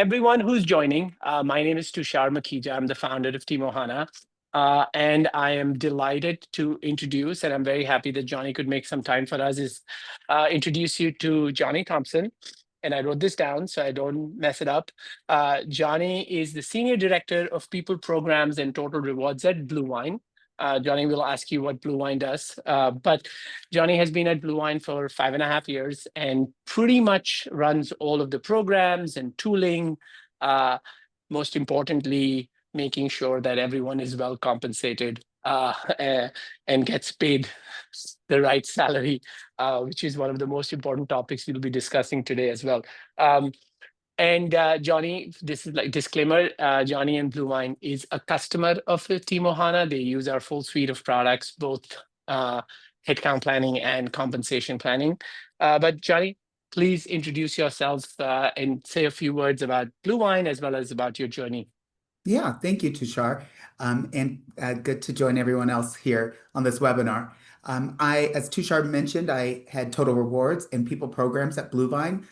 everyone who's joining, my name is Tushar Makhija. I'm the founder of Team Ohana. And I am delighted to introduce, and I'm very happy that Johnny could make some time for us, is introduce you to Johnny Thompson. And I wrote this down so I don't mess it up. Johnny is the Senior Director of People Programs and Total Rewards at Blue Wine. Johnny will ask you what Blue Wine does. But Johnny has been at Blue Wine for 5.5 years and pretty much runs all of the programs and tooling. Most importantly, making sure that everyone is well compensated and gets paid the right salary, which is one of the most important topics we'll be discussing today as well. And Johnny, this is like disclaimer, Johnny and Blue Wine is a customer of Team Ohana. They use our full suite of products, both headcount planning and compensation planning. But Johnny, please introduce yourself and say a few words about Blue Wine as well as about your journey. Yeah, thank you, Tushar. And good to join everyone else here on this webinar. As Tushar mentioned, I had Total Rewards and People Programs at Blue Vine.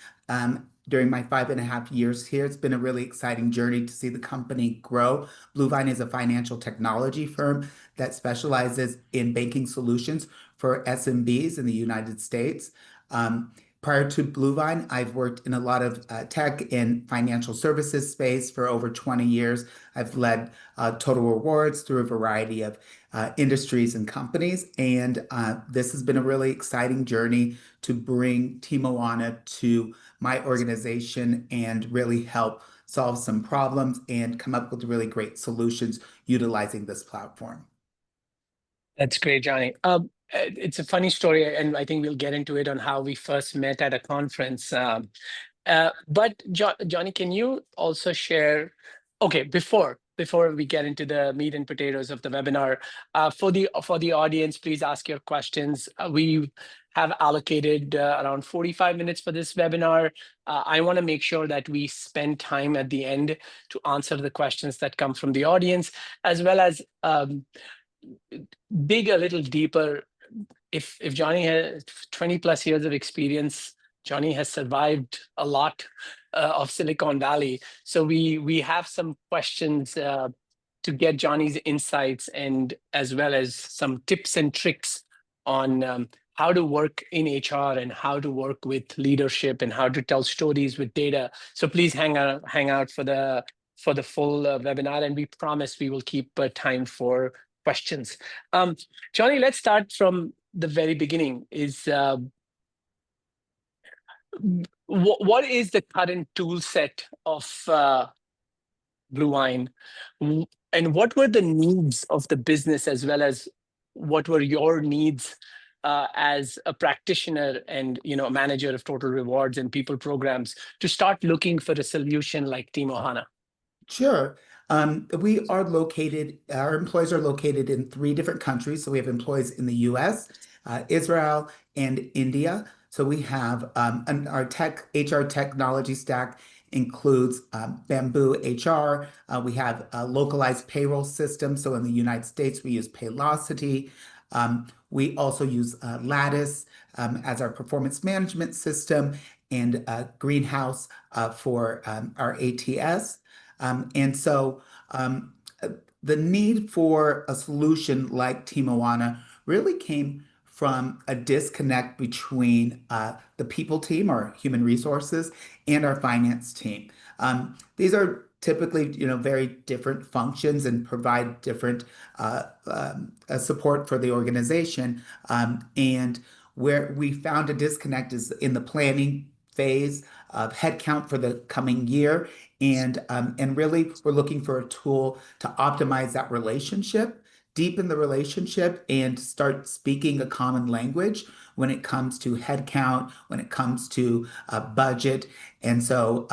During my 5.5 years here, it's been a really exciting journey to see the company grow. Blue Vine is a financial technology firm that specializes in banking solutions for SMBs in the United States. Prior to Blue Vine, I've worked in a lot of tech and financial services space for over 20 years. I've led Total Rewards through a variety of industries and companies. And this has been a really exciting journey to bring Team Ohana to my organization and really help solve some problems and come up with really great solutions utilizing this platform. That's great, Johnny. It's a funny story, and I think we'll get into it on how we first met at a conference. But Johnny, can you also share? Okay, before we get into the meat and potatoes of the webinar, for the audience, please ask your questions. We have allocated around 45 minutes for this webinar. I want to make sure that we spend time at the end to answer the questions that come from the audience, as well as dig a little deeper. If Johnny has 20 plus years of experience, Johnny has survived a lot of Silicon Valley. So we have some questions to get Johnny's insights, and as well as some tips and tricks on how to work in HR and how to work with leadership and how to tell stories with data. So please hang out for the full webinar, and we promise we will keep time for questions. Johnny, let's start from the very beginning. Is what is the current tool set of Blue Wine, and what were the needs of the business, as well as what were your needs as a practitioner and a manager of Total Rewards and People Programs to start looking for a solution like Team Ohana? Sure. Our employees are located in 3 different countries. So we have employees in the US, Israel, and India. So we have our HR technology stack includes Bamboo HR. We have a localized payroll system. So in the United States, we use Paylocity. We also use Lattice as our performance management system, and Greenhouse for our ATS. And so the need for a solution like Team Ohana really came from a disconnect between the people team, our human resources, and our finance team. These are typically, very different functions and provide different support for the organization. And where we found a disconnect is in the planning phase of headcount for the coming year. And really, we're looking for a tool to optimize that relationship, deepen the relationship, and start speaking a common language when it comes to headcount, when it comes to budget. And so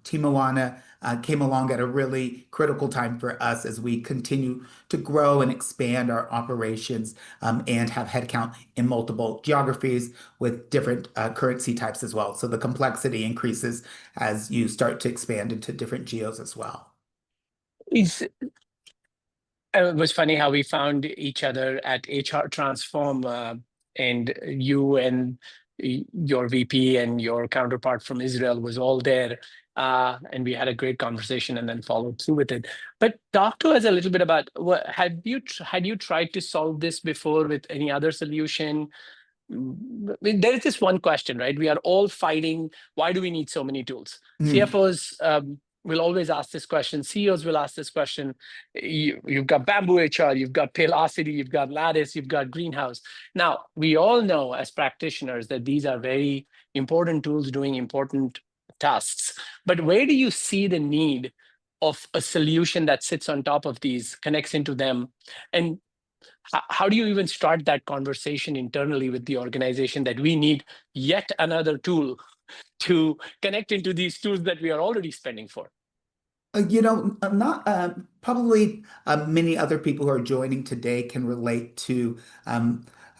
Team Ohana came along at a really critical time for us as we continue to grow and expand our operations and have headcount in multiple geographies with different currency types as well. So the complexity increases as you start to expand into different geos as well. It was funny how we found each other at HR Transform, and you and your VP and your counterpart from Israel was all there. and we had a great conversation and then followed through with it. But talk to us a little bit about had you tried to solve this before with any other solution? I mean, there is this one question, right? We are all fighting. Why do we need so many tools? Mm. CFOs will always ask this question. CEOs will ask this question. You've got Bamboo HR, you've got Paylocity, you've got Lattice, you've got Greenhouse. Now, we all know as practitioners that these are very important tools doing important tasks. But where do you see the need of a solution that sits on top of these, connects into them, and how do you even start that conversation internally with the organization that we need yet another tool to connect into these tools that we are already spending for? Not probably many other people who are joining today can relate to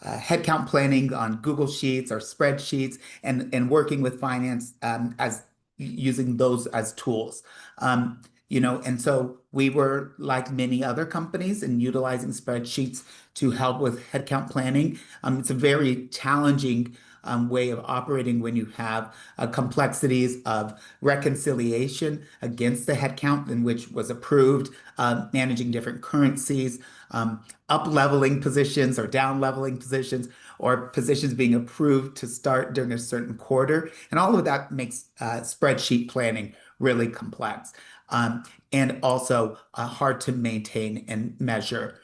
headcount planning on Google Sheets or spreadsheets and working with finance as using those as tools. And so we were like many other companies in utilizing spreadsheets to help with headcount planning. It's a very challenging way of operating when you have complexities of reconciliation against the headcount in which was approved, managing different currencies, up leveling positions or down leveling positions, or positions being approved to start during a certain quarter. And all of that makes spreadsheet planning really complex and also hard to maintain and measure.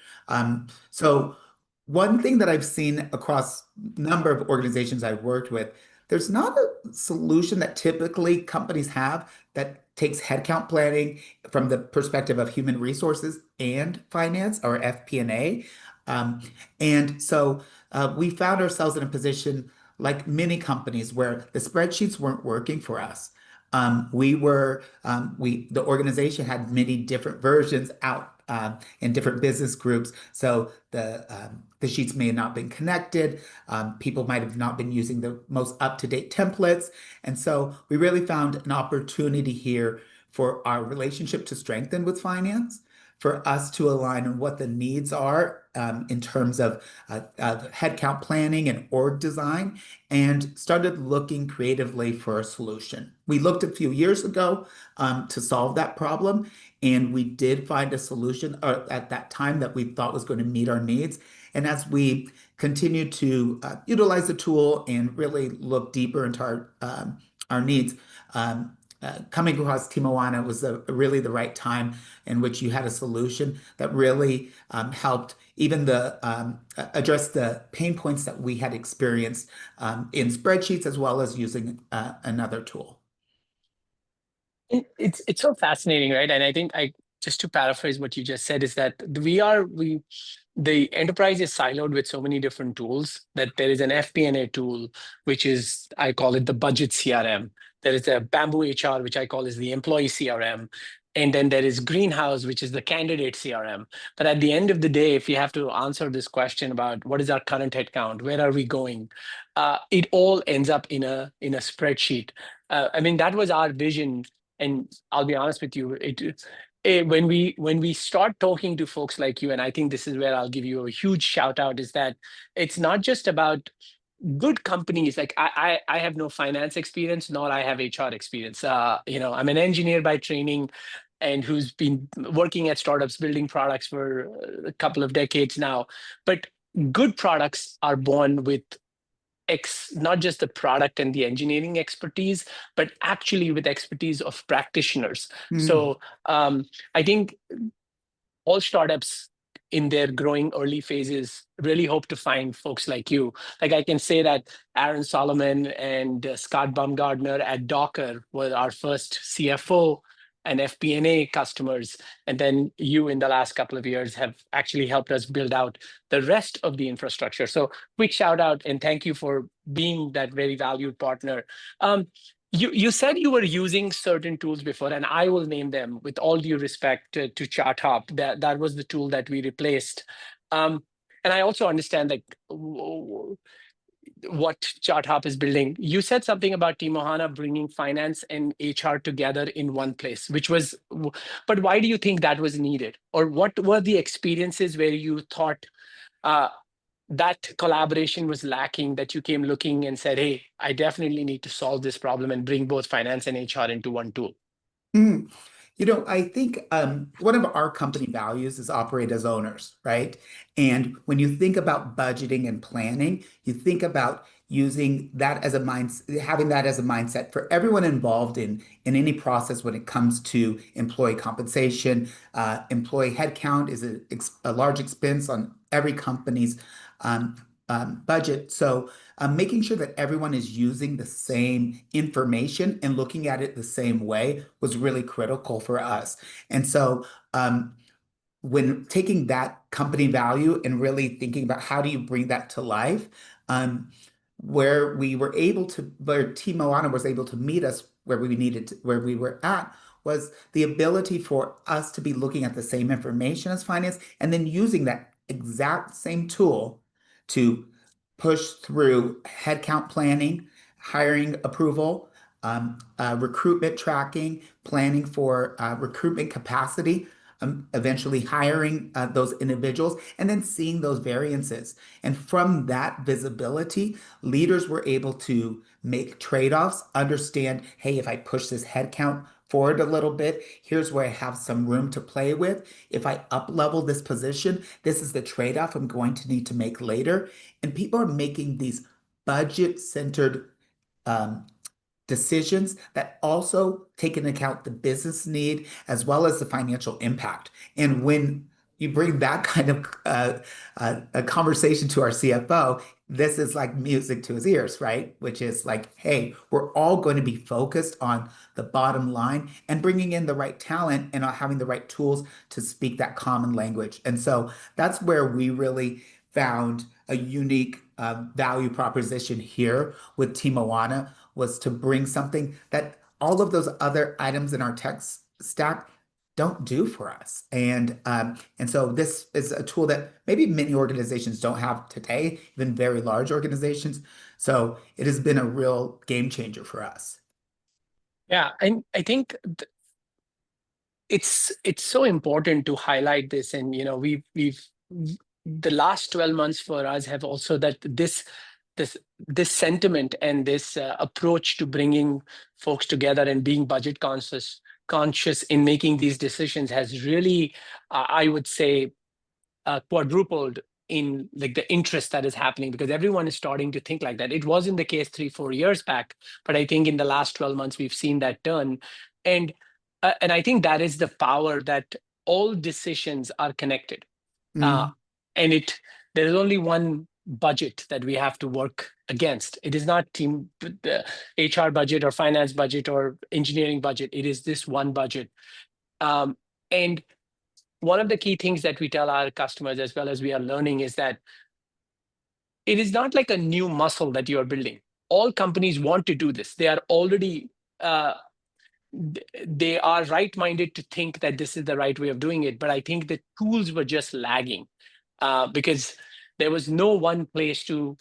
So one thing that I've seen across a number of organizations I've worked with, there's not a solution that typically companies have that takes headcount planning from the perspective of human resources and finance or FP&A. And so we found ourselves in a position like many companies where the spreadsheets weren't working for us. The organization had many different versions out in different business groups. So the sheets may have not been connected. People might have not been using the most up-to-date templates. And so we really found an opportunity here for our relationship to strengthen with finance, for us to align on what the needs are in terms of headcount planning and org design, and started looking creatively for a solution. We looked a few years ago to solve that problem, and we did find a solution at that time that we thought was going to meet our needs. And as we continue to utilize the tool and really look deeper into our needs, coming across Timoana was really the right time in which you had a solution that really helped even address the pain points that we had experienced in spreadsheets as well as using another tool. It's so fascinating, right? And I think just to paraphrase what you just said is that the enterprise is siloed with so many different tools that there is an FP&A tool, which is, I call it the budget CRM. There is a Bamboo HR, which I call is the employee CRM. And then there is Greenhouse, which is the candidate CRM. But at the end of the day, if you have to answer this question about what is our current headcount, where are we going, it all ends up in a spreadsheet. I mean, that was our vision. And I'll be honest with you, when we start talking to folks like you, and I think this is where I'll give you a huge shout out, is that it's not just about good companies. Like I have no finance experience, nor I have HR experience. I'm an engineer by training, and who's been working at startups building products for a couple of decades now. But good products are born with not just the product and the engineering expertise, but actually with expertise of practitioners. So I think all startups in their growing early phases really hope to find folks like you. Like I can say that Aaron Solomon and Scott Baumgardner at Docker were our first CFO and FP&A customers. And then you in the last couple of years have actually helped us build out the rest of the infrastructure. So quick shout out and thank you for being that very valued partner. You said you were using certain tools before, and I will name them with all due respect to ChartHop. That was the tool that we replaced. And I also understand like what ChartHop is building. You said something about Timohana bringing finance and HR together in one place, but why do you think that was needed? Or what were the experiences where you thought that collaboration was lacking, that you came looking and said, hey, I definitely need to solve this problem and bring both finance and HR into one tool? Mm. I think one of our company values is operate as owners, right? And when you think about budgeting and planning, you think about using that as a mindset, having that as a mindset for everyone involved in any process when it comes to employee compensation. Employee headcount is a large expense on every company's um, budget. So making sure that everyone is using the same information and looking at it the same way was really critical for us. And so, when taking that company value and really thinking about how do you bring that to life, um, where Team Moana was able to meet us where we were at was the ability for us to be looking at the same information as finance and then using that exact same tool to push through headcount planning, hiring approval, recruitment tracking, planning for recruitment capacity, eventually hiring those individuals, and then seeing those variances. And from that visibility, leaders were able to make trade-offs, understand, hey, if I push this headcount forward a little bit, here's where I have some room to play with. If I up level this position, this is the trade-off I'm going to need to make later. And people are making these budget-centered um, decisions that also take into account the business need as well as the financial impact. And when you bring that kind of a conversation to our CFO, this is like music to his ears, right? Which is like, hey, we're all going to be focused on the bottom line and bringing in the right talent and having the right tools to speak that common language. And so that's where we really found a unique value proposition here with Team Moana was to bring something that all of those other items in our tech stack don't do for us. And so this is a tool that maybe many organizations don't have today, even very large organizations. So it has been a real game changer for us. Yeah, and I think it's so important to highlight this, and we've the last 12 months for us have also that this this sentiment and this approach to bringing folks together and being budget conscious in making these decisions has really, I would say, quadrupled in like the interest that is happening, because everyone is starting to think like that. It wasn't the case 3-4 years back, but I think in the last 12 months we've seen that turn. And I think that is the power, that all decisions are connected. uh, Mhm. and there is only one budget that we have to work against. It is not the HR budget or finance budget or engineering budget. It is this one budget. And one of the key things that we tell our customers, as well as we are learning, is that it is not like a new muscle that you are building. All companies want to do this. They are already uh, they are right-minded to think that this is the right way of doing it. But I think the tools were just lagging, because there was no one place to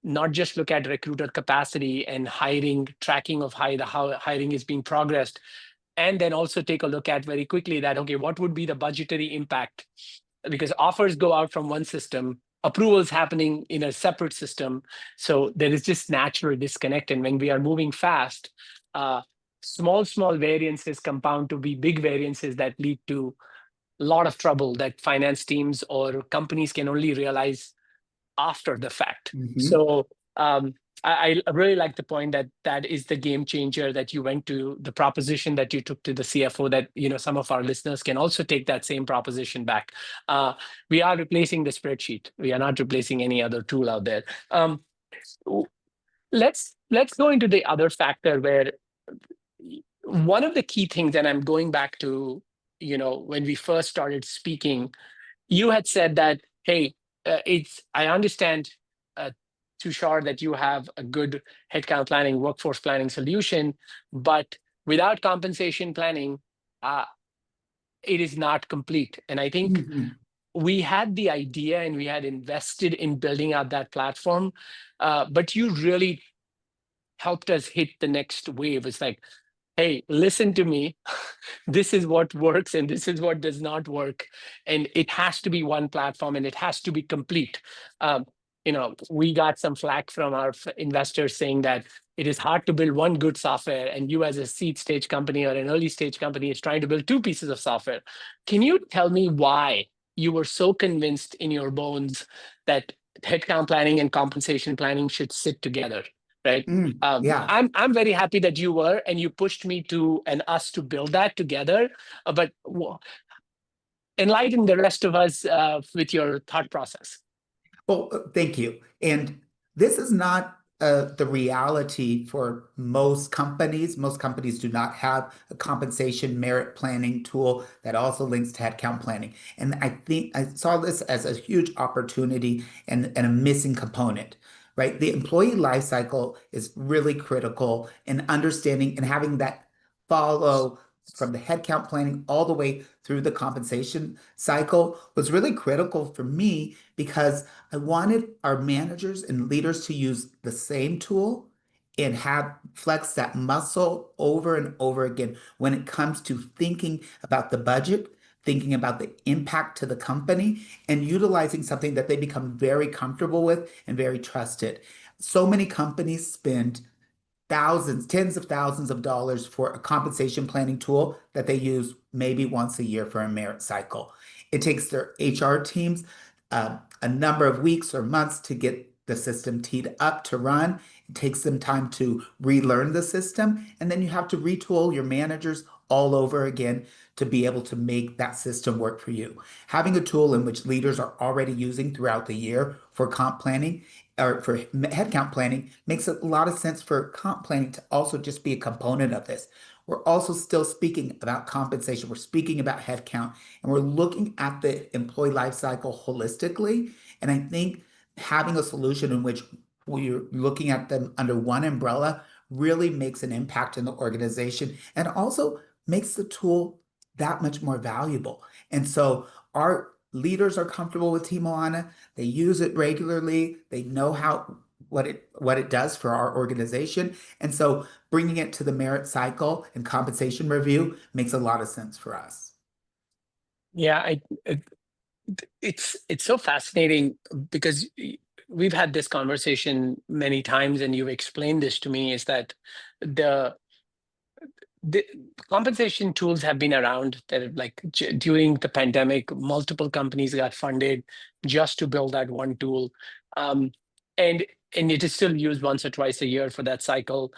not just look at recruiter capacity and hiring, tracking of how hiring is being progressed, and then also take a look at very quickly that, okay, what would be the budgetary impact? Because offers go out from one system, approvals happening in a separate system. So there is just natural disconnect. And when we are moving fast, small variances compound to be big variances that lead to a lot of trouble that finance teams or companies can only realize after the fact. Mhm. So I really like the point that that is the game changer that you went to, the proposition that you took to the CFO, that some of our listeners can also take that same proposition back. We are replacing the spreadsheet. We are not replacing any other tool out there. Let's go into the other factor, where one of the key things, and I'm going back to when we first started speaking, you had said that, hey, I understand, uh, Tushar, that you have a good headcount planning, workforce planning solution, but without compensation planning, uh, it is not complete. And I think Mhm. we had the idea and we had invested in building out that platform, but you really helped us hit the next wave. It's like, hey, listen to me. This is what works and this is what does not work. And it has to be one platform and it has to be complete. Um, we got some flack from our investors saying that it is hard to build one good software, and you as a seed stage company or an early stage company is trying to build two pieces of software. Can you tell me why you were so convinced in your bones that headcount planning and compensation planning should sit together, right? Yeah. I'm very happy that you were, and you pushed me to and us to build that together. But enlighten the rest of us with your thought process. Well, thank you. And this is not the reality for most companies. Most companies do not have a compensation merit planning tool that also links to headcount planning. And I think I saw this as a huge opportunity and a missing component, right? The employee life cycle is really critical in understanding and having that follow from the headcount planning all the way through the compensation cycle was really critical for me because I wanted our managers and leaders to use the same tool and have flex that muscle over and over again when it comes to thinking about the budget, thinking about the impact to the company, and utilizing something that they become very comfortable with and very trusted. So many companies spend thousands, tens of thousands of dollars for a compensation planning tool that they use maybe once a year for a merit cycle. It takes their HR teams a number of weeks or months to get the system teed up to run. It takes them time to relearn the system, and then you have to retool your managers all over again to be able to make that system work for you. Having a tool in which leaders are already using throughout the year for comp planning or for headcount planning makes a lot of sense for comp planning to also just be a component of this. We're also still speaking about compensation. We're speaking about headcount, and we're looking at the employee life cycle holistically. And I think having a solution in which we're looking at them under one umbrella really makes an impact in the organization and also makes the tool that much more valuable. And so our leaders are comfortable with Team Ohana. They use it regularly. They know what it does for our organization. And so bringing it to the merit cycle and compensation review makes a lot of sense for us. Yeah, it's so fascinating because we've had this conversation many times, and you've explained this to me, is that the the compensation tools have been around that like during the pandemic, multiple companies got funded just to build that one tool. Um, and it is still used once or twice a year for that cycle.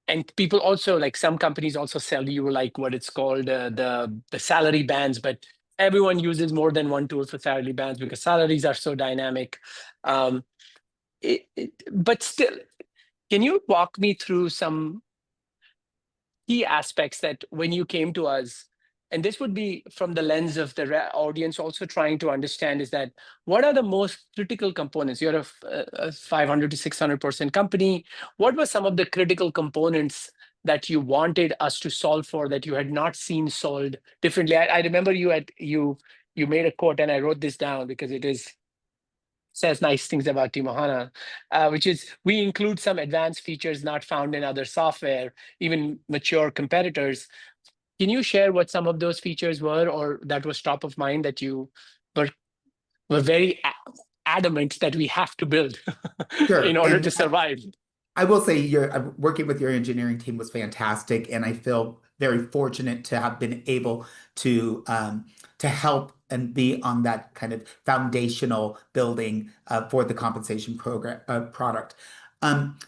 And people also, like, some companies also sell you like what it's called the salary bands, but everyone uses more than one tool for salary bands because salaries are so dynamic. Um, but still, can you walk me through some key aspects that when you came to us, and this would be from the lens of the audience also trying to understand, is that what are the most critical components? You're a 500 to 600-person company. What were some of the critical components that you wanted us to solve for that you had not seen solved differently? I remember you made a quote, and I wrote this down because it says nice things about Team Ohana, which is, we include some advanced features not found in other software, even mature competitors. Can you share what some of those features were, or that was top of mind that you were very adamant that we have to build in Sure. order to And survive? I will say your working with your engineering team was fantastic, and I feel very fortunate to have been able to help and be on that kind of foundational building for the compensation program product.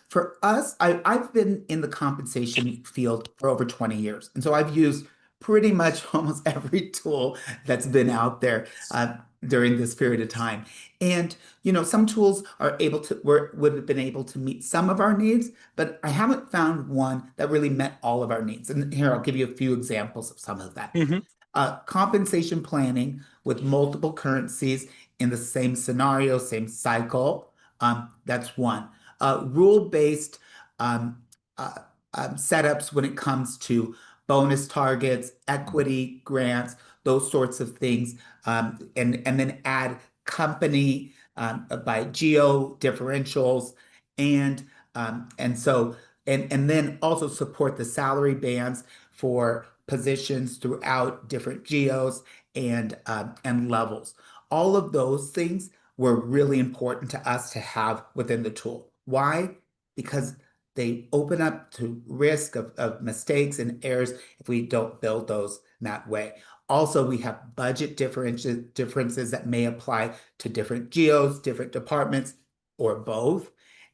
For us, I've been in the compensation field for over 20 years, and so I've used pretty much almost every tool that's been out there during this period of time. And some tools are able to would have been able to meet some of our needs, but I haven't found one that really met all of our needs. And here, I'll give you a few examples of some of that. Mhm. Compensation planning with multiple currencies in the same scenario, same cycle. That's one. Rule-based um, uh, setups when it comes to bonus targets, equity grants, those sorts of things, and then add company by geo differentials, and so and then also support the salary bands for positions throughout different geos and levels. All of those things were really important to us to have within the tool. Why? Because they open up to risk of mistakes and errors if we don't build those in that way. Also, we have budget differences that may apply to different geos, different departments, or both.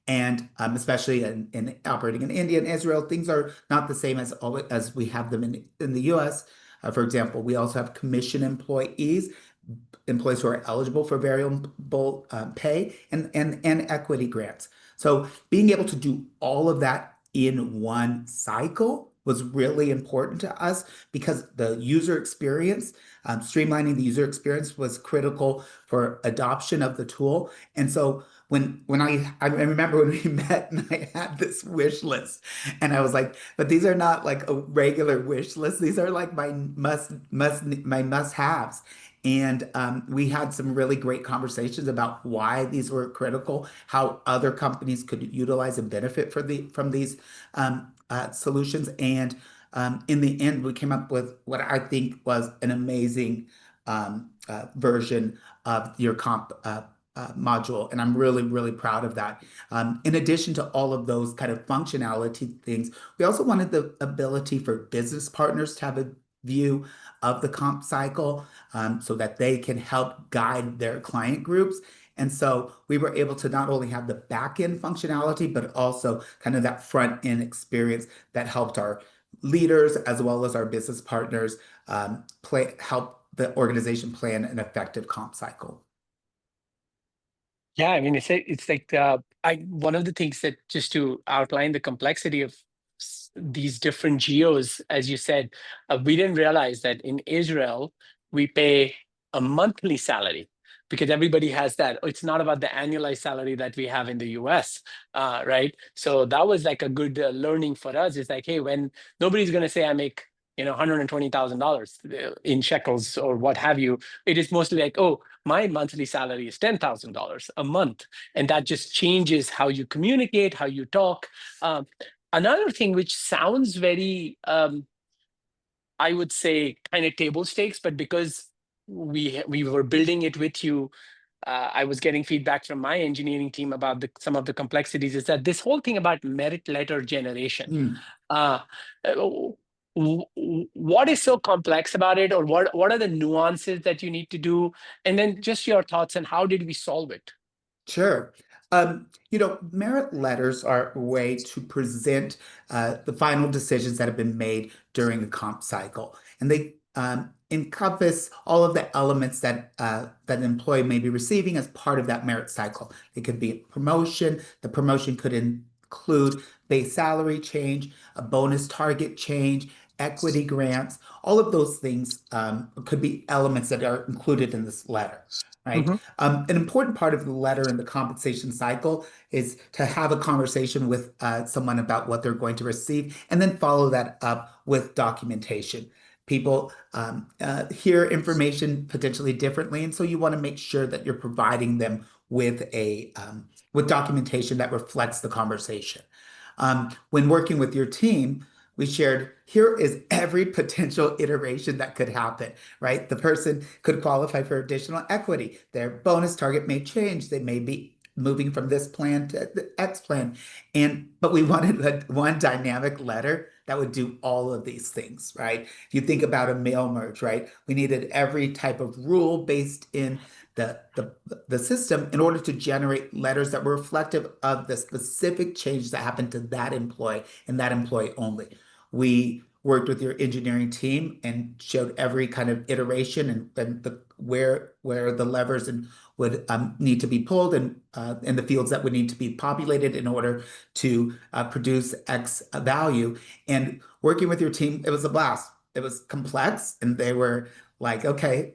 And especially in operating in India and Israel, things are not the same as we have them in the US. For example, we also have commission employees, employees who are eligible for variable pay and equity grants. So being able to do all of that in one cycle was really important to us because the user experience, streamlining the user experience was critical for adoption of the tool. And so when I remember when we met and I had this wish list and I was like, but these are not like a regular wish list. These are like my must-haves. And we had some really great conversations about why these were critical, how other companies could utilize and benefit from these solutions. And in the end, we came up with what I think was an amazing version of your comp module. And I'm really, really proud of that. In addition to all of those kind of functionality things, we also wanted the ability for business partners to have a view of the comp cycle so that they can help guide their client groups. And so we were able to not only have the back end functionality, but also kind of that front end experience that helped our leaders as well as our business partners help the organization plan an effective comp cycle. Yeah, I mean, it's like I one of the things that just to outline the complexity of these different geos, as you said, we didn't realize that in Israel we pay a monthly salary because everybody has that. It's not about the annualized salary that we have in the US, right? So that was like a good learning for us. It's like, hey, when nobody's going to say I make $120,000 in shekels or what have you, it is mostly like, oh, my monthly salary is $10,000 a month. And that just changes how you communicate, how you talk. Another thing which sounds very, I would say, kind of table stakes, but because we were building it with you, I was getting feedback from my engineering team about some of the complexities, is that this whole thing about merit letter generation. Mm. Uh, what is so complex about it, or what are the nuances that you need to do, and then just your thoughts on how did we solve it? Sure. Merit letters are a way to present the final decisions that have been made during the comp cycle, and they encompass all of the elements that an employee may be receiving as part of that merit cycle. It could be a promotion. The promotion could include base salary change, a bonus target change, equity grants. All of those things could be elements that are included in this letter. Right. Mhm. An important part of the letter in the compensation cycle is to have a conversation with someone about what they're going to receive and then follow that up with documentation. People hear information potentially differently, and so you want to make sure that you're providing them with documentation that reflects the conversation. When working with your team, we shared here is every potential iteration that could happen, right? The person could qualify for additional equity. Their bonus target may change. They may be moving from this plan to the X plan. But we wanted one dynamic letter that would do all of these things, right? If you think about a mail merge, right? We needed every type of rule based in the system in order to generate letters that were reflective of the specific change that happened to that employee and that employee only. We worked with your engineering team and showed every kind of iteration and where the levers would need to be pulled and the fields that would need to be populated in order to produce X value. And working with your team, it was a blast. It was complex, and they were like, okay,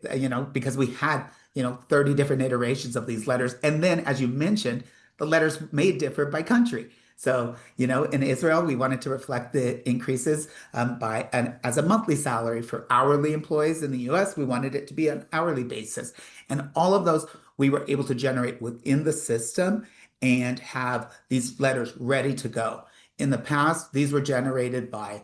because we had 30 different iterations of these letters. And then, as you mentioned, the letters may differ by country. So, in Israel, we wanted to reflect the increases as a monthly salary. For hourly employees in the US, we wanted it to be an hourly basis. And all of those we were able to generate within the system and have these letters ready to go. In the past, these were generated by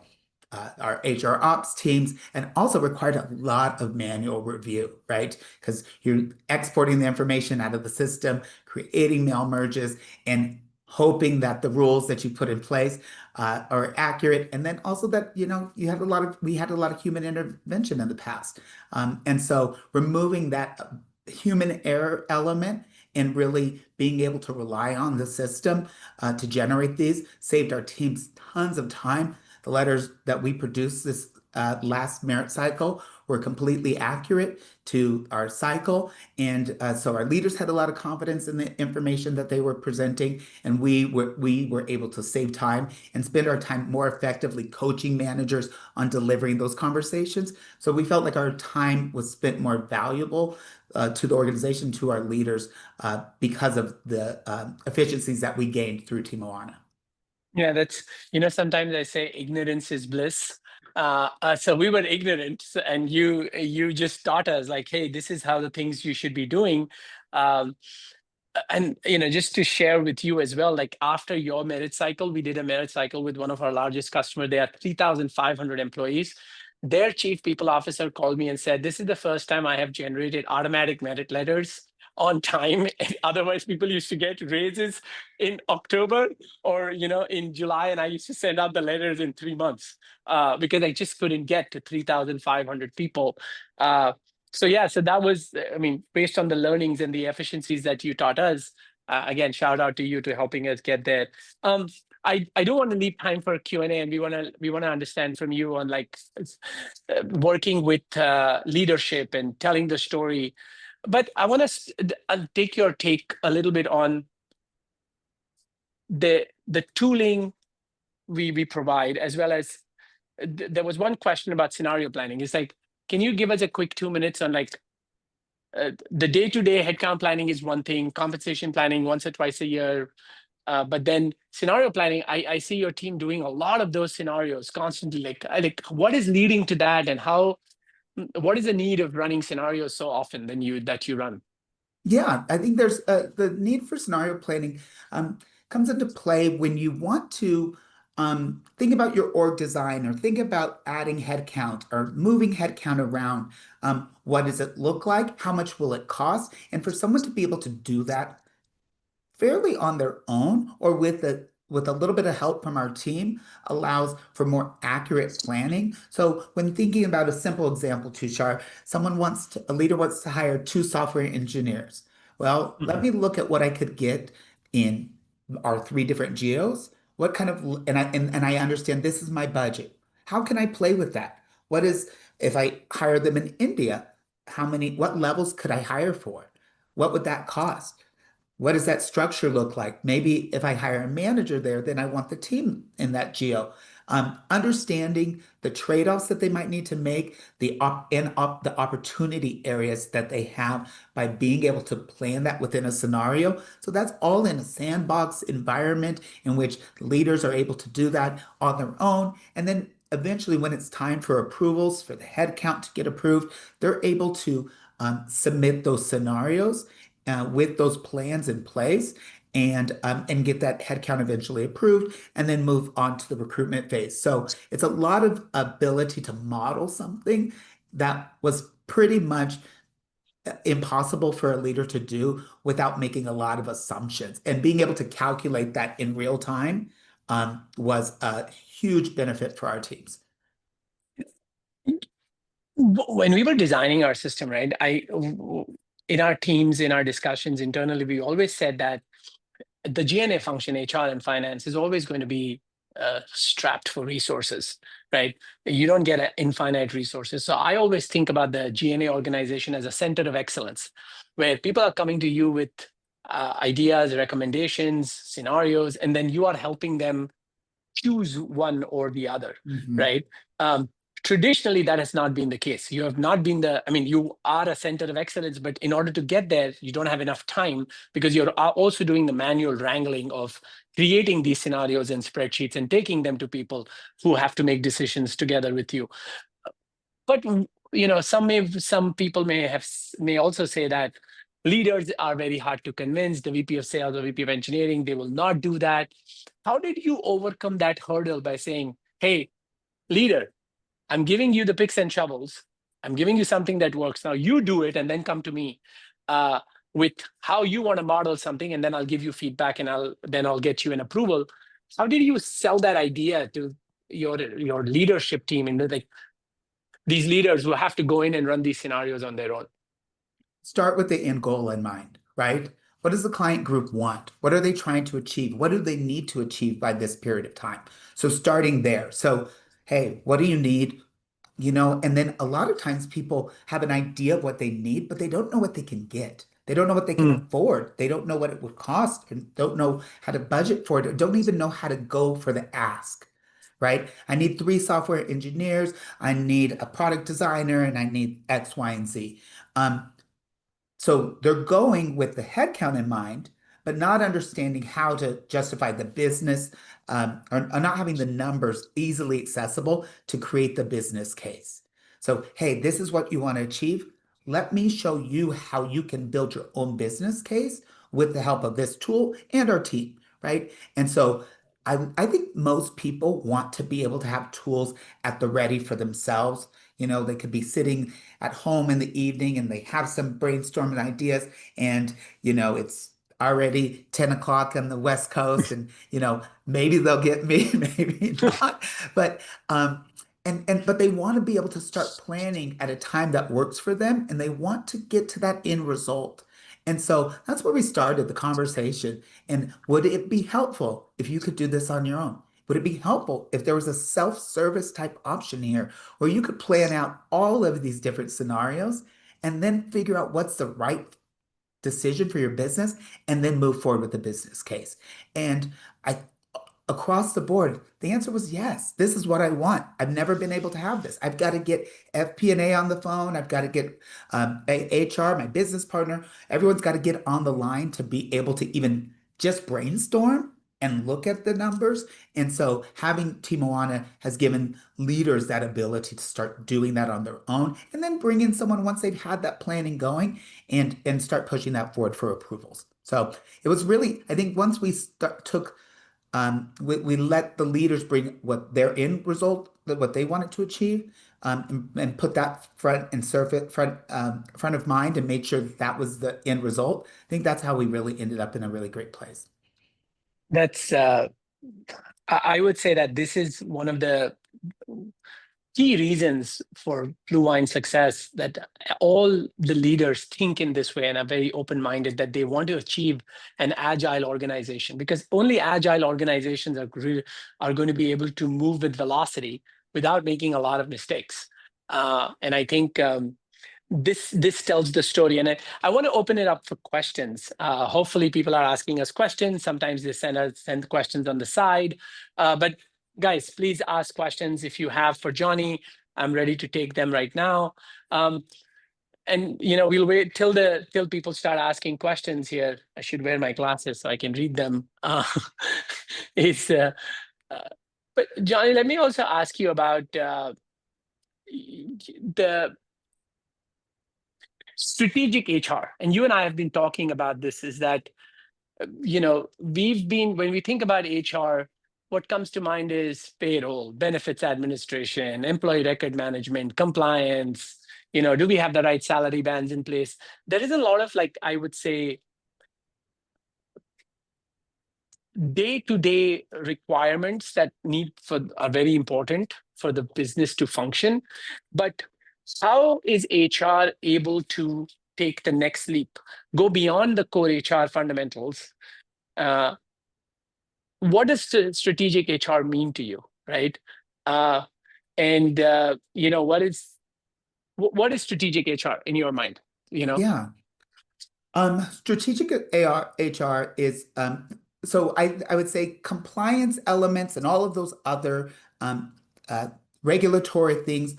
our HR ops teams, and also required a lot of manual review, right? Because you're exporting the information out of the system, creating mail merges, and hoping that the rules that you put in place are accurate, and then also that you had we had a lot of human intervention in the past, and so removing that human error element and really being able to rely on the system to generate these saved our teams tons of time. The letters that we produced this last merit cycle were completely accurate to our cycle. And so our leaders had a lot of confidence in the information that they were presenting. And we were able to save time and spend our time more effectively coaching managers on delivering those conversations. So we felt like our time was spent more valuable to the organization, to our leaders, because of the efficiencies that we gained through Team Moana. Yeah, that's, sometimes I say ignorance is bliss. So we were ignorant, and you just taught us like, hey, this is how the things you should be doing. Um, and just to share with you as well, like after your merit cycle, we did a merit cycle with one of our largest customers. They are 3,500 employees. Their chief people officer called me and said, this is the first time I have generated automatic merit letters on time. And otherwise, people used to get raises in October or in July, and I used to send out the letters in 3 months because I just couldn't get to 3,500 people. So yeah, so that was, I mean, based on the learnings and the efficiencies that you taught us. Again, shout out to you to helping us get there. Um, I don't want to leave time for Q&A, and we want to understand from you on like working with leadership and telling the story. But I want to take your take a little bit on the tooling we provide, as well as there was one question about scenario planning. It's like, can you give us a quick 2 minutes on like the day-to-day headcount planning is one thing, compensation planning once or twice a year, but then scenario planning, I see your team doing a lot of those scenarios constantly. Like what is leading to that, and what is the need of running scenarios so often that you run? Yeah, I think there's the need for scenario planning comes into play when you want to think about your org design or think about adding headcount or moving headcount around. What does it look like? How much will it cost? And for someone to be able to do that fairly on their own or with a little bit of help from our team allows for more accurate planning. So when thinking about a simple example, Tushar, a leader wants to hire 2 software engineers. Well, let me look at what I could get in our 3 different geos. What kind of, and I understand this is my budget. How can I play with that? What is, if I hire them in India, what levels could I hire for? What would that cost? What does that structure look like? Maybe if I hire a manager there, then I want the team in that geo. Understanding the trade-offs that they might need to make, the opportunity areas that they have by being able to plan that within a scenario. So that's all in a sandbox environment in which leaders are able to do that on their own. And then eventually, when it's time for approvals for the headcount to get approved, they're able to submit those scenarios with those plans in place and get that headcount eventually approved and then move on to the recruitment phase. So it's a lot of ability to model something that was pretty much impossible for a leader to do without making a lot of assumptions. And being able to calculate that in real time was a huge benefit for our teams. When we were designing our system, right? In our teams, in our discussions internally, we always said that the G&A function, HR and finance, is always going to be strapped for resources, right? You don't get infinite resources. So I always think about the G&A organization as a center of excellence, where people are coming to you with ideas, recommendations, scenarios, and then you are helping them choose one or the other, right? Traditionally, that has not been the case. You have not been you are a center of excellence, but in order to get there, you don't have enough time because you're also doing the manual wrangling of creating these scenarios and spreadsheets and taking them to people who have to make decisions together with you. But some people may also say that leaders are very hard to convince. The VP of sales or VP of engineering, they will not do that. How did you overcome that hurdle by saying, hey, leader, I'm giving you the picks and shovels. I'm giving you something that works. Now you do it and then come to me with how you want to model something, and then I'll give you feedback, and I'll get you an approval. How did you sell that idea to your leadership team, and like these leaders who have to go in and run these scenarios on their own? Start with the end goal in mind, right? What does the client group want? What are they trying to achieve? What do they need to achieve by this period of time? So starting there. So, hey, what do you need? And then a lot of times people have an idea of what they need, but they don't know what they can get. They don't know what they can Mm. afford. They don't know what it would cost and don't know how to budget for it, or don't even know how to go for the ask, right? I need 3 software engineers, I need a product designer, and I need X, Y, and Z. So they're going with the headcount in mind, but not understanding how to justify the business, or not having the numbers easily accessible to create the business case. So, hey, this is what you want to achieve. Let me show you how you can build your own business case with the help of this tool and our team, right? And so I think most people want to be able to have tools at the ready for themselves. They could be sitting at home in the evening and they have some brainstorming ideas, and it's already 10 o'clock on the West Coast, and maybe they'll get me, maybe not. But but they want to be able to start planning at a time that works for them, and they want to get to that end result. And so that's where we started the conversation. And would it be helpful if you could do this on your own? Would it be helpful if there was a self-service type option here where you could plan out all of these different scenarios and then figure out what's the right decision for your business and then move forward with the business case? And I across the board, the answer was yes. This is what I want. I've never been able to have this. I've got to get FP&A on the phone. I've got to get HR, my business partner. Everyone's got to get on the line to be able to even just brainstorm and look at the numbers. And so having Timoana has given leaders that ability to start doing that on their own, and then bring in someone once they've had that planning going, and start pushing that forward for approvals. So it was really, I think once we took we let the leaders bring what their end result, what they wanted to achieve, and put that front of mind, and made sure that was the end result. I think that's how we really ended up in a really great place. That's I would say that this is one of the key reasons for Blue Wine's success, that all the leaders think in this way and are very open-minded, that they want to achieve an agile organization, because only agile organizations are going to be able to move with velocity without making a lot of mistakes. And I think this tells the story. And I want to open it up for questions. Hopefully people are asking us questions. Sometimes they send questions on the side. But guys, please ask questions if you have for Johnny. I'm ready to take them right now. And we'll wait till people start asking questions here. I should wear my glasses so I can read them. It's but Johnny, let me also ask you about the strategic HR. And you and I have been talking about this, is that, when we think about HR, what comes to mind is payroll, benefits administration, employee record management, compliance. Do we have the right salary bands in place? There is a lot of, I would say, day-to-day requirements that are very important for the business to function. But how is HR able to take the next leap, go beyond the core HR fundamentals? What does strategic HR mean to you, right? And what is strategic HR in your mind? Yeah. Strategic HR is so I would say compliance elements and all of those other um, uh, regulatory things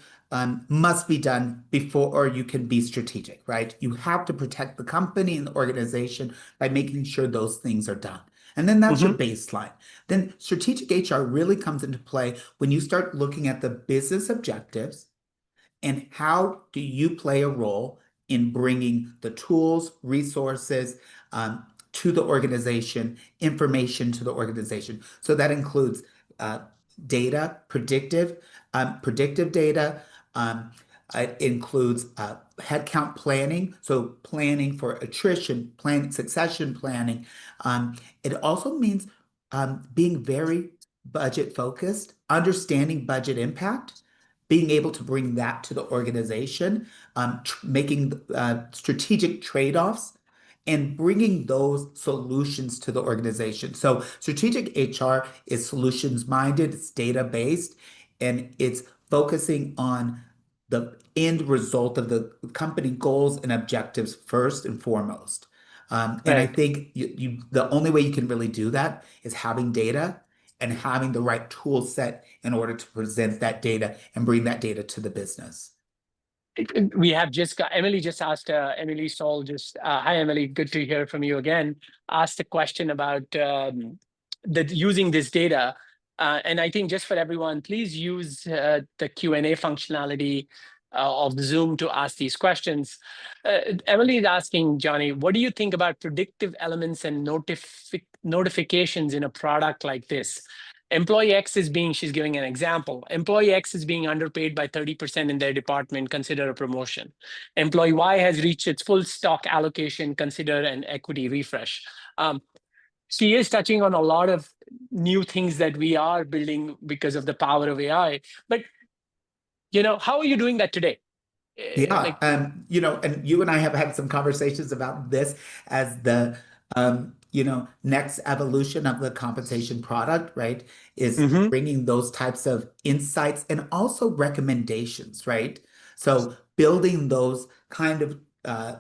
must be done before you can be strategic, right? You have to protect the company and the organization by making sure those things are done. And then that's your Mm-hmm. baseline. Then strategic HR really comes into play when you start looking at the business objectives and how do you play a role in bringing the tools, resources to the organization, information to the organization. So that includes data, predictive data. It includes headcount planning, so planning for attrition, succession planning. It also means being very budget focused, understanding budget impact, being able to bring that to the organization, making strategic trade-offs, and bringing those solutions to the organization. So strategic HR is solutions minded, it's data based, and it's focusing on the end result of the company goals and objectives first and foremost. And I Right. think the only way you can really do that is having data and having the right tool set in order to present that data and bring that data to the business. We have just got Emily just asked Emily Saul just hi Emily, good to hear from you again. Asked a question about using this data, and I think just for everyone, please use the Q&A functionality of Zoom to ask these questions. Emily is asking Johnny, what do you think about predictive elements and notifications in a product like this? Employee X is being, she's giving an example. Employee X is being underpaid by 30% in their department, consider a promotion. Employee Y has reached its full stock allocation, consider an equity refresh. She is touching on a lot of new things that we are building because of the power of AI. But, how are you doing that today? Yeah, Like, and you and I have had some conversations about this as the, next evolution of the compensation product, right? Is mhm. bringing those types of insights and also recommendations, right? So building those kind of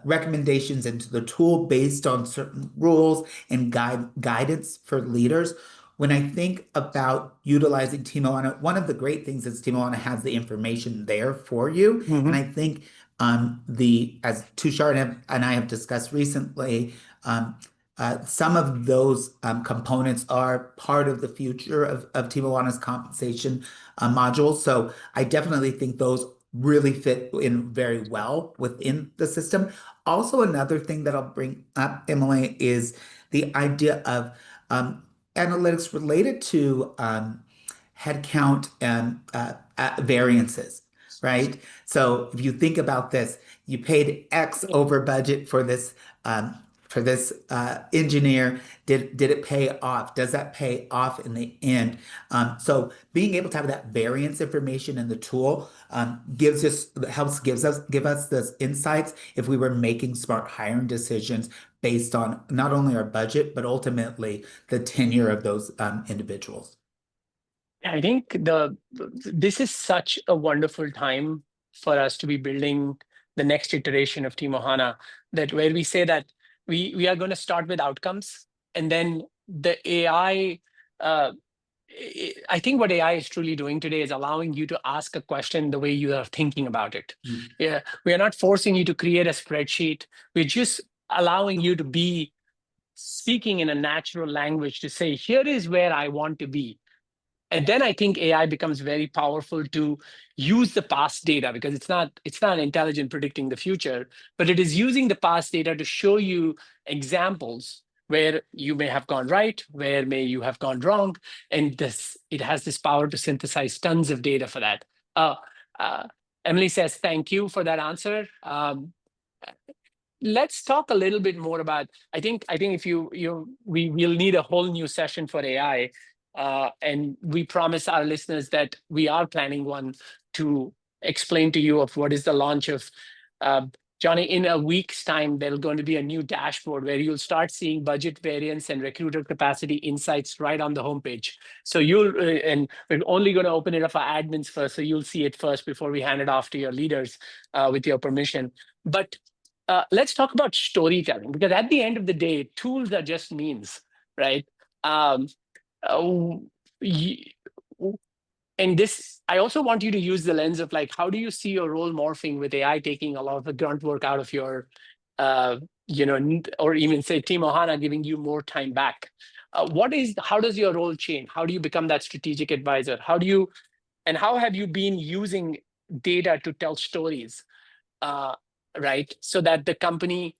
recommendations into the tool based on certain rules and guidance for leaders. When I think about utilizing Timoana, one of the great things is Timoana has the information there for you. And I think as Tushar and I have discussed recently, some of those components are part of the future of Timoana's compensation module. So I definitely think those really fit in very well within the system. Also, another thing that I'll bring up, Emily, is the idea of analytics related to headcount and variances, right? So if you think about this, you paid X over budget for this engineer. Did it pay off? Does that pay off in the end? So being able to have that variance information in the tool give us this insights if we were making smart hiring decisions based on not only our budget but ultimately the tenure of those individuals. I think this is such a wonderful time for us to be building the next iteration of Team Ohana, that where we say that we are going to start with outcomes, and then the AI. I think what AI is truly doing today is allowing you to ask a question the way you are thinking about it. Mm. Yeah, we are not forcing you to create a spreadsheet. We're just allowing you to be speaking in a natural language to say, here is where I want to be. And then I think AI becomes very powerful to use the past data, because it's not intelligent predicting the future, but it is using the past data to show you examples where you may have gone right, where may you have gone wrong, and it has this power to synthesize tons of data for that. Uh, uh, Emily says thank you for that answer. Let's talk a little bit more about. I think if we will need a whole new session for AI. And we promise our listeners that we are planning one to explain to you of what is the launch of Johnny. In a week's time, there's going to be a new dashboard where you'll start seeing budget variance and recruiter capacity insights right on the homepage. So and we're only going to open it up for admins first, so you'll see it first before we hand it off to your leaders with your permission. But let's talk about storytelling, because at the end of the day, tools are just means, right? Um, uh, and this, I also want you to use the lens of like, how do you see your role morphing with AI taking a lot of the grunt work out of your, or even say Team Ohana giving you more time back? How does your role change? How do you become that strategic advisor? How have you been using data to tell stories, right? So that the company,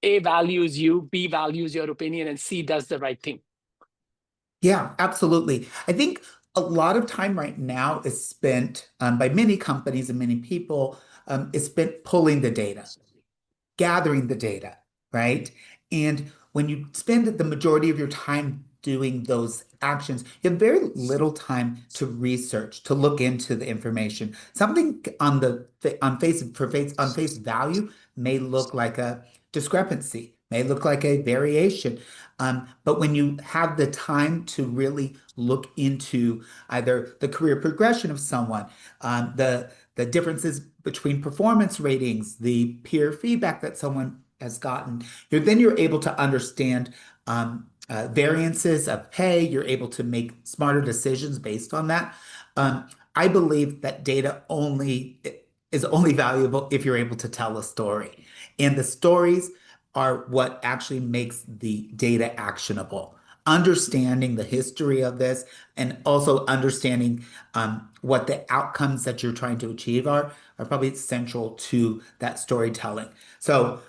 A, values you, B, values your opinion, and C, does the right thing. Yeah, absolutely. I think a lot of time right now is spent by many companies and many people is spent pulling the data, gathering the data, right? And when you spend the majority of your time doing those actions, you have very little time to research, to look into the information. Something on on face value may look like a discrepancy, may look like a variation. But when you have the time to really look into either the career progression of someone, the differences between performance ratings, the peer feedback that someone has gotten, you're able to understand variances of pay. You're able to make smarter decisions based on that. I believe that data only is only valuable if you're able to tell a story, and the stories are what actually makes the data actionable. Understanding the history of this and also understanding what the outcomes that you're trying to achieve are probably central to that storytelling. So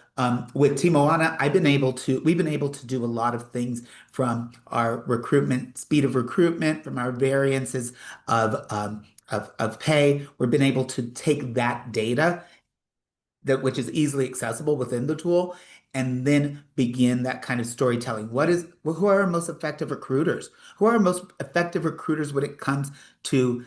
with Timoana, we've been able to do a lot of things from our recruitment, speed of recruitment, from our variances of pay. We've been able to take that data that which is easily accessible within the tool and then begin that kind of storytelling. Who are our most effective recruiters? Who are our most effective recruiters when it comes to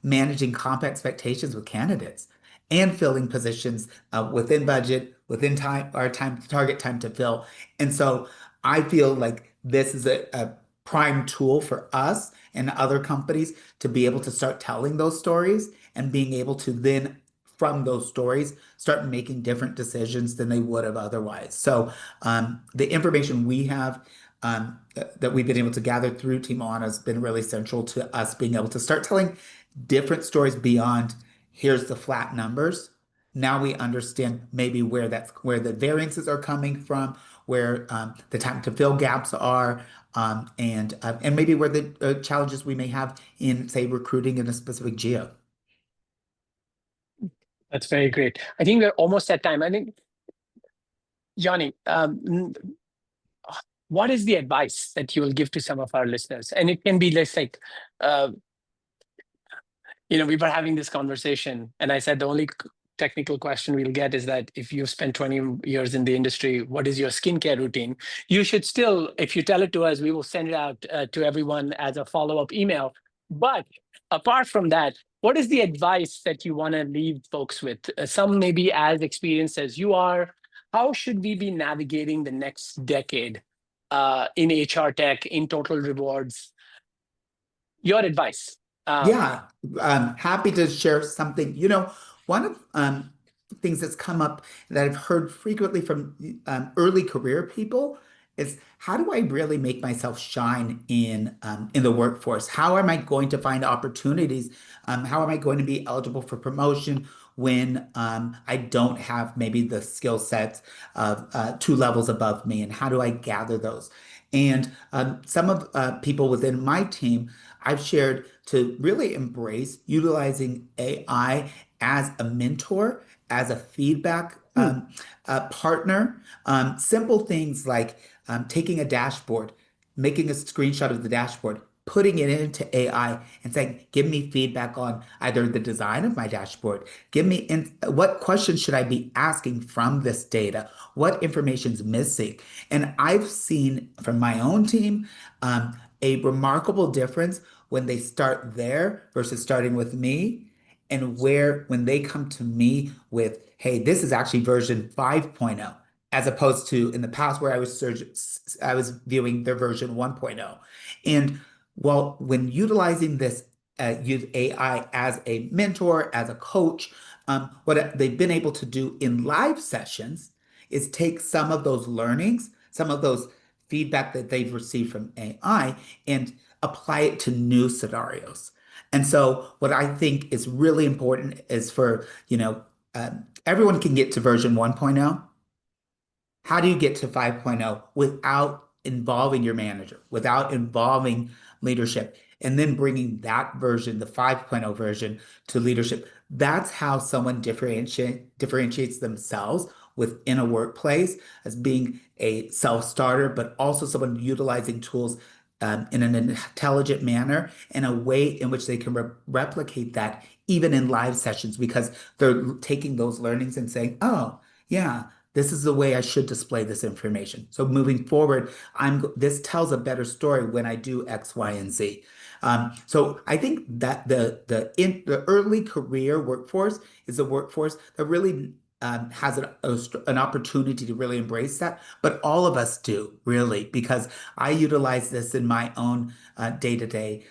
managing comp expectations with candidates and filling positions within budget, within time, our time, target time to fill. And so I feel like this is a prime tool for us and other companies to be able to start telling those stories and being able to then from those stories start making different decisions than they would have otherwise. So the information we have that we've been able to gather through Team Moana has been really central to us being able to start telling different stories beyond here's the flat numbers. Now we understand maybe where the variances are coming from, where the time to fill gaps are, and maybe where the challenges we may have in, say, recruiting in a specific geo. That's very great. I think we're almost at time. I think, Johnny, what is the advice that you will give to some of our listeners? And it can be less like, uh, we were having this conversation, and I said the only technical question we'll get is that if you've spent 20 years in the industry, what is your skincare routine? You should still, if you tell it to us, we will send it out to everyone as a follow-up email. But apart from that, what is the advice that you want to leave folks with? Some may be as experienced as you are. How should we be navigating the next decade in HR tech, in total rewards? Your advice. Yeah, I'm happy to share something. One of things that's come up that I've heard frequently from early career people is how do I really make myself shine in the workforce? How am I going to find opportunities? How am I going to be eligible for promotion when I don't have maybe the skill sets of two levels above me? And how do I gather those? And some of people within my team, I've shared to really embrace utilizing AI as a mentor, as a feedback partner. Simple things like taking a dashboard, making a screenshot of the dashboard, putting it into AI and saying, give me feedback on either the design of my dashboard, what questions should I be asking from this data? What information's missing? And I've seen from my own team a remarkable difference when they start there versus starting with me, and where when they come to me with, hey, this is actually version 5.0, as opposed to in the past where I was viewing their version 1.0. And well, when utilizing this, use AI as a mentor, as a coach, what they've been able to do in live sessions is take some of those learnings, some of those feedback that they've received from AI, and apply it to new scenarios. And so, what I think is really important is for, everyone can get to version 1.0. How do you get to 5.0 without involving your manager, without involving leadership, and then bringing that version, the 5.0 version, to leadership? That's how someone differentiates themselves within a workplace as being a self-starter, but also someone utilizing tools in an intelligent manner, in a way in which they can replicate that even in live sessions, because they're taking those learnings and saying, oh, yeah, this is the way I should display this information. So moving forward, this tells a better story when I do X, Y, and Z. So I think that the early career workforce is a workforce that really has an opportunity to really embrace that, but all of us do really, because I utilize this in my own day-to-day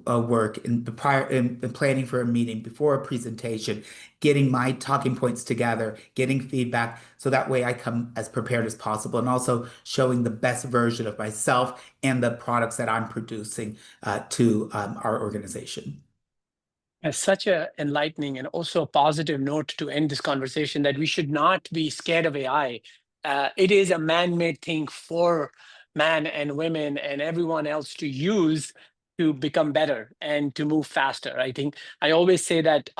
work in planning for a meeting, before a presentation, getting my talking points together, getting feedback, so that way I come as prepared as possible, and also showing the best version of myself and the products that I'm producing to our organization. As such a enlightening and also a positive note to end this conversation, that we should not be scared of AI. It is a man-made thing for man and women and everyone else to use to become better and to move faster. I think I always say that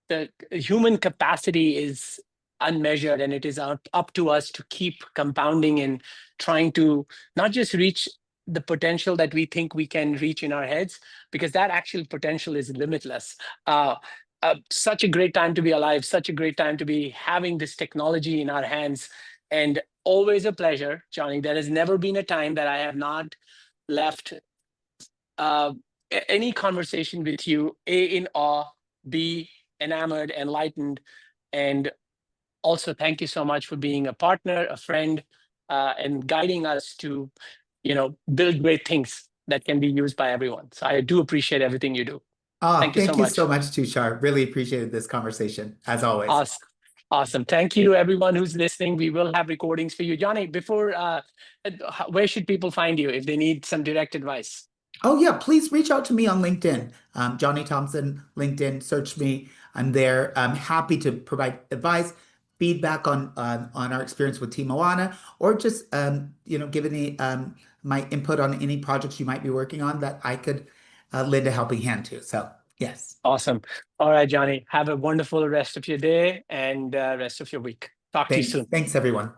the human capacity is unmeasured, and it is up to us to keep compounding and trying to not just reach the potential that we think we can reach in our heads, because that actual potential is limitless. Such a great time to be alive, such a great time to be having this technology in our hands, and always a pleasure, Johnny. There has never been a time that I have not left any conversation with you, A, in awe, B, enamored, enlightened, and also thank you so much for being a partner, a friend, and guiding us to build great things that can be used by everyone. So I do appreciate everything you do. Thank you so Thank you so much. much, Tushar. Really appreciated this conversation, as always. Awesome. Awesome. Thank you to everyone who's listening. We will have recordings for you. Johnny, before, where should people find you if they need some direct advice? Oh, yeah, please reach out to me on LinkedIn. Johnny Thompson, LinkedIn, search me. I'm there. I'm happy to provide advice, feedback on our experience with Team Moana, or just give any my input on any projects you might be working on that I could lend a helping hand to. So, yes. Awesome. All right, Johnny, have a wonderful rest of your day and rest of your week. Talk to you Thanks. soon. Thanks, everyone.